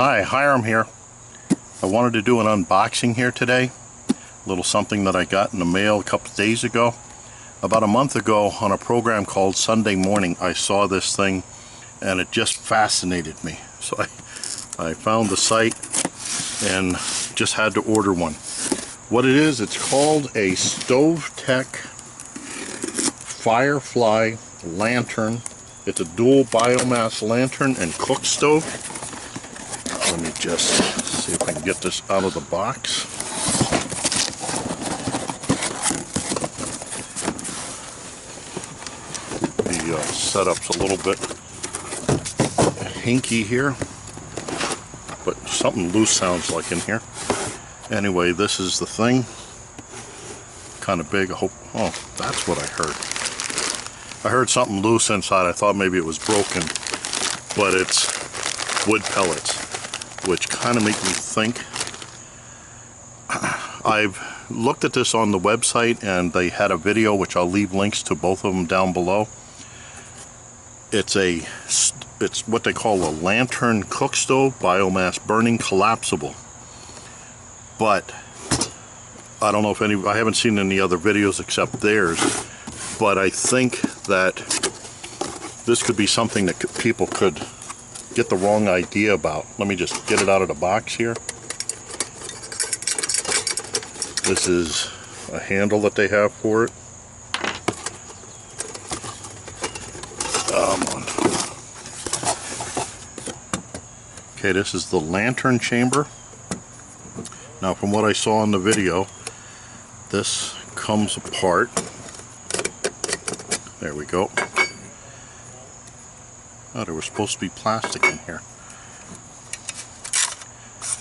Hi, Hiram here. I wanted to do an unboxing here today. A little something that I got in the mail a couple days ago. About a month ago on a program called Sunday Morning, I saw this thing and it just fascinated me. So I found the site and just had to order one. What it is, it's called a StoveTec FireFly Lantern. It's a Dual Biomass Lantern and Cookstove. Let me just see if I can get this out of the box. The setup's a little bit hinky here, but something loose sounds like in here. Anyway, this is the thing. Kind of big. I hope. Oh, that's what I heard. I heard something loose inside. I thought maybe it was broken, but it's wood pellets, which kind of make me think. I've looked at this on the website and they had a video, which I'll leave links to both of them down below. It's what they call a lantern cookstove, biomass burning collapsible. But I don't know if I haven't seen any other videos except theirs, but I think that this could be something that people could get the wrong idea about. Let me just get it out of the box here. This is a handle that they have for it. Come on. Okay, this is the lantern chamber. Now, from what I saw in the video, this comes apart. There we go. Oh, there was supposed to be plastic in here.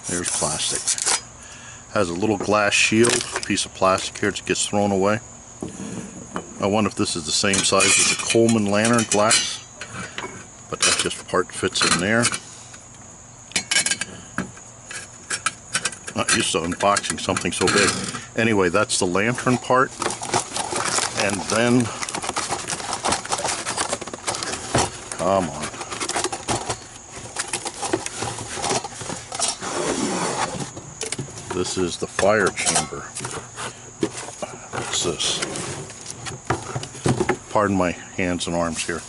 There's plastic. Has a little glass shield, piece of plastic here that gets thrown away. I wonder if this is the same size as a Coleman lantern glass, but that just part fits in there. Not used to unboxing something so big. Anyway, that's the lantern part, and then come on. This is the fire chamber. What's this? Pardon my hands and arms here.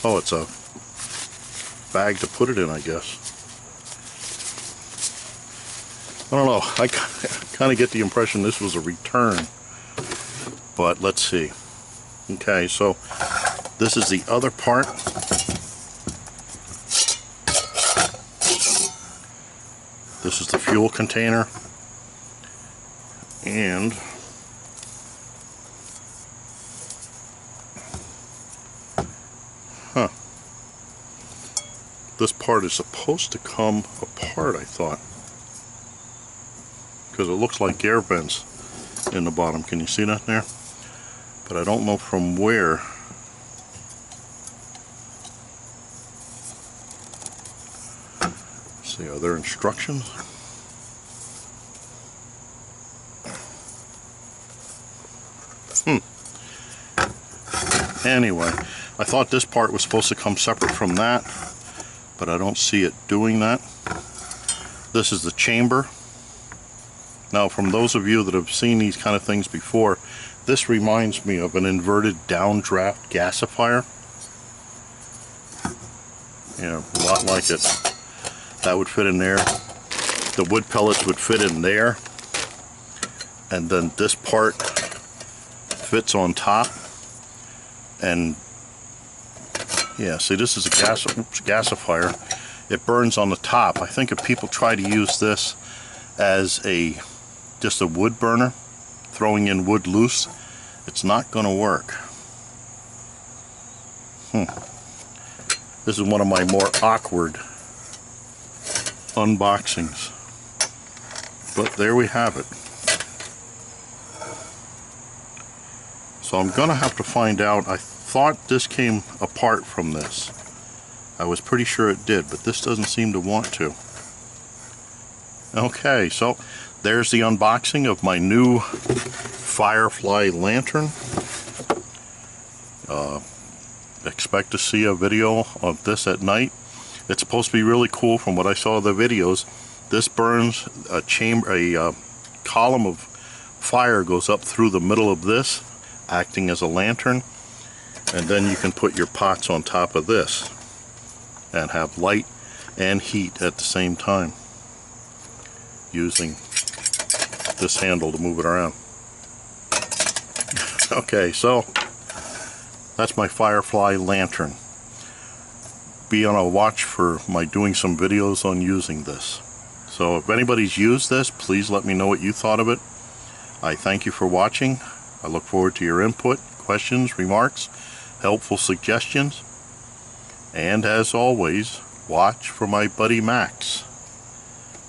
Oh, it's a bag to put it in, I guess. I don't know. I kind of get the impression this was a return. But let's see. Okay, so this is the other part. This is the fuel container. And this part is supposed to come apart, I thought, because it looks like air vents in the bottom. Can you see that there? But I don't know from where. Let's see, are there instructions? Anyway, I thought this part was supposed to come separate from that, but I don't see it doing that. This is the chamber. Now, from those of you that have seen these kind of things before, this reminds me of an inverted downdraft gasifier. Yeah, a lot like it. That would fit in there. The wood pellets would fit in there. And then this part fits on top. And yeah, see, this is a gasifier. It burns on the top. I think if people try to use this as just a wood burner, throwing in wood loose, it's not going to work. This is one of my more awkward unboxings. But there we have it. So I'm going to have to find out. I thought this came apart from this. I was pretty sure it did, but this doesn't seem to want to. Okay, so there's the unboxing of my new FireFly Lantern. Expect to see a video of this at night. It's supposed to be really cool. From what I saw of the videos, this burns a column of fire goes up through the middle of this, acting as a lantern, and then you can put your pots on top of this and have light and heat at the same time using this handle to move it around. Okay, so that's my FireFly Lantern. Be on a watch for my doing some videos on using this. So if anybody's used this, please let me know what you thought of it. I thank you for watching. I look forward to your input, questions, remarks, helpful suggestions, and as always, watch for my buddy Max.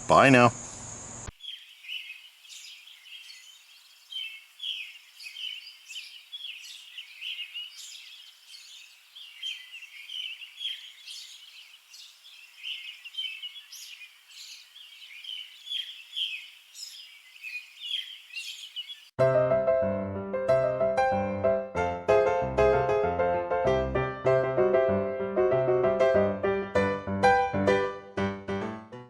Bye now.